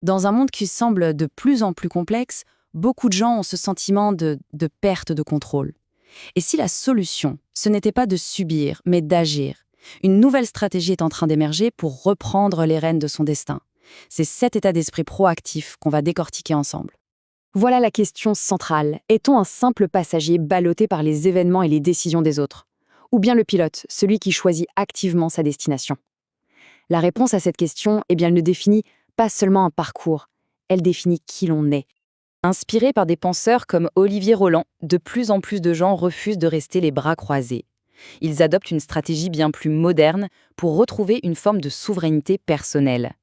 Dans un monde qui semble de plus en plus complexe, beaucoup de gens ont ce sentiment de perte de contrôle. Et si la solution, ce n'était pas de subir, mais d'agir? Une nouvelle stratégie est en train d'émerger pour reprendre les rênes de son destin. C'est cet état d'esprit proactif qu'on va décortiquer ensemble. Voilà la question centrale. Est-on un simple passager ballotté par les événements et les décisions des autres? Ou bien le pilote, celui qui choisit activement sa destination? La réponse à cette question, elle ne définit pas seulement un parcours, elle définit qui l'on est. Inspirés par des penseurs comme Olivier Roland, de plus en plus de gens refusent de rester les bras croisés. Ils adoptent une stratégie bien plus moderne pour retrouver une forme de souveraineté personnelle.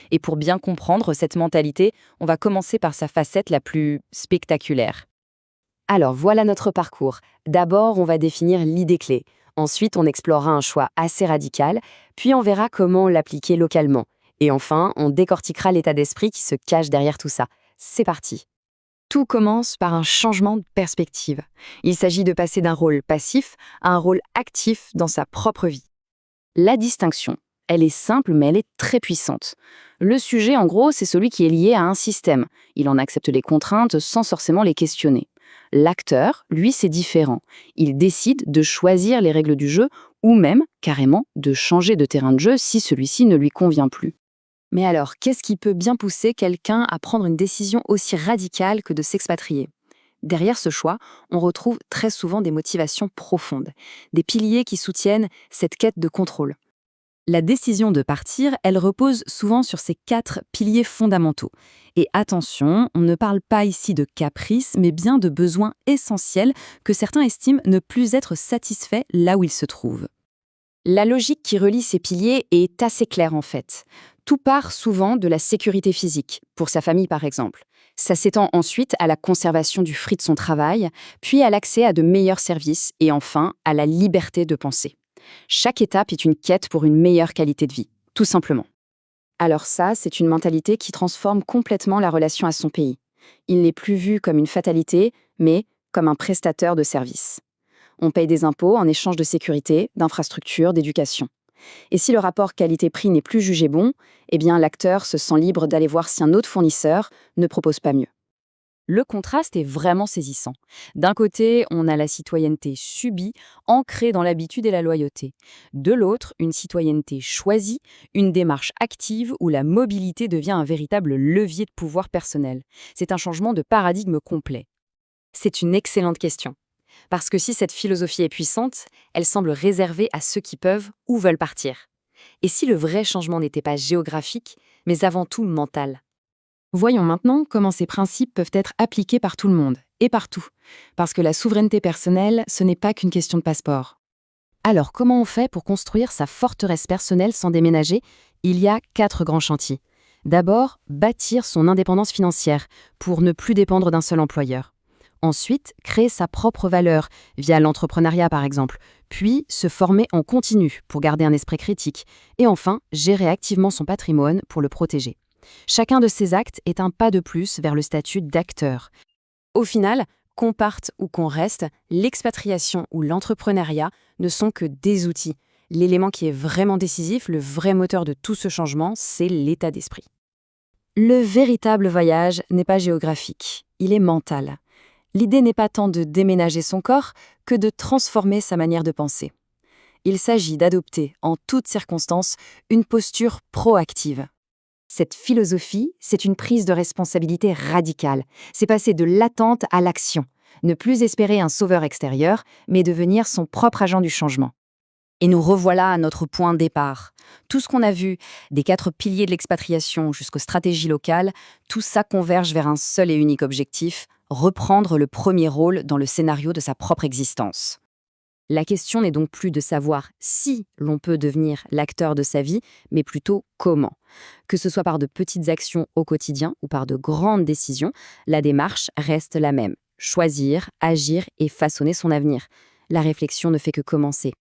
Et pour bien comprendre cette mentalité, on va commencer par sa facette la plus spectaculaire. Alors voilà notre parcours. D'abord, on va définir l'idée clé. Ensuite, on explorera un choix assez radical, puis on verra comment l'appliquer localement. Et enfin, on décortiquera l'état d'esprit qui se cache derrière tout ça. C'est parti. Tout commence par un changement de perspective. Il s'agit de passer d'un rôle passif à un rôle actif dans sa propre vie. La distinction, elle est simple, mais elle est très puissante. Le sujet, en gros, c'est celui qui est lié à un système. Il en accepte les contraintes sans forcément les questionner. L'acteur, lui, c'est différent. Il décide de choisir les règles du jeu ou même, carrément, de changer de terrain de jeu si celui-ci ne lui convient plus. Mais alors, qu'est-ce qui peut bien pousser quelqu'un à prendre une décision aussi radicale que de s'expatrier? Derrière ce choix, on retrouve très souvent des motivations profondes, des piliers qui soutiennent cette quête de contrôle. La décision de partir, elle repose souvent sur ces 4 piliers fondamentaux. Et attention, on ne parle pas ici de caprice, mais bien de besoins essentiels que certains estiment ne plus être satisfaits là où ils se trouvent. La logique qui relie ces piliers est assez claire en fait. Tout part souvent de la sécurité physique, pour sa famille par exemple. Ça s'étend ensuite à la conservation du fruit de son travail, puis à l'accès à de meilleurs services et enfin à la liberté de penser. Chaque étape est une quête pour une meilleure qualité de vie, tout simplement. Alors ça, c'est une mentalité qui transforme complètement la relation à son pays. Il n'est plus vu comme une fatalité, mais comme un prestateur de services. On paye des impôts en échange de sécurité, d'infrastructures, d'éducation. Et si le rapport qualité-prix n'est plus jugé bon, eh bien l'acteur se sent libre d'aller voir si un autre fournisseur ne propose pas mieux. Le contraste est vraiment saisissant. D'un côté, on a la citoyenneté subie, ancrée dans l'habitude et la loyauté. De l'autre, une citoyenneté choisie, une démarche active où la mobilité devient un véritable levier de pouvoir personnel. C'est un changement de paradigme complet. C'est une excellente question. Parce que si cette philosophie est puissante, elle semble réservée à ceux qui peuvent ou veulent partir. Et si le vrai changement n'était pas géographique, mais avant tout mental? Voyons maintenant comment ces principes peuvent être appliqués par tout le monde, et partout. Parce que la souveraineté personnelle, ce n'est pas qu'une question de passeport. Alors, comment on fait pour construire sa forteresse personnelle sans déménager? Il y a 4 grands chantiers. D'abord, bâtir son indépendance financière, pour ne plus dépendre d'un seul employeur. Ensuite, créer sa propre valeur, via l'entrepreneuriat par exemple. Puis, se former en continu, pour garder un esprit critique. Et enfin, gérer activement son patrimoine pour le protéger. Chacun de ces actes est un pas de plus vers le statut d'acteur. Au final, qu'on parte ou qu'on reste, l'expatriation ou l'entrepreneuriat ne sont que des outils. L'élément qui est vraiment décisif, le vrai moteur de tout ce changement, c'est l'état d'esprit. Le véritable voyage n'est pas géographique, il est mental. L'idée n'est pas tant de déménager son corps que de transformer sa manière de penser. Il s'agit d'adopter, en toutes circonstances, une posture proactive. Cette philosophie, c'est une prise de responsabilité radicale. C'est passer de l'attente à l'action. Ne plus espérer un sauveur extérieur, mais devenir son propre agent du changement. Et nous revoilà à notre point de départ. Tout ce qu'on a vu, des 4 piliers de l'expatriation jusqu'aux stratégies locales, tout ça converge vers un seul et unique objectif, reprendre le premier rôle dans le scénario de sa propre existence. La question n'est donc plus de savoir si l'on peut devenir l'acteur de sa vie, mais plutôt comment. Que ce soit par de petites actions au quotidien ou par de grandes décisions, la démarche reste la même. Choisir, agir et façonner son avenir. La réflexion ne fait que commencer.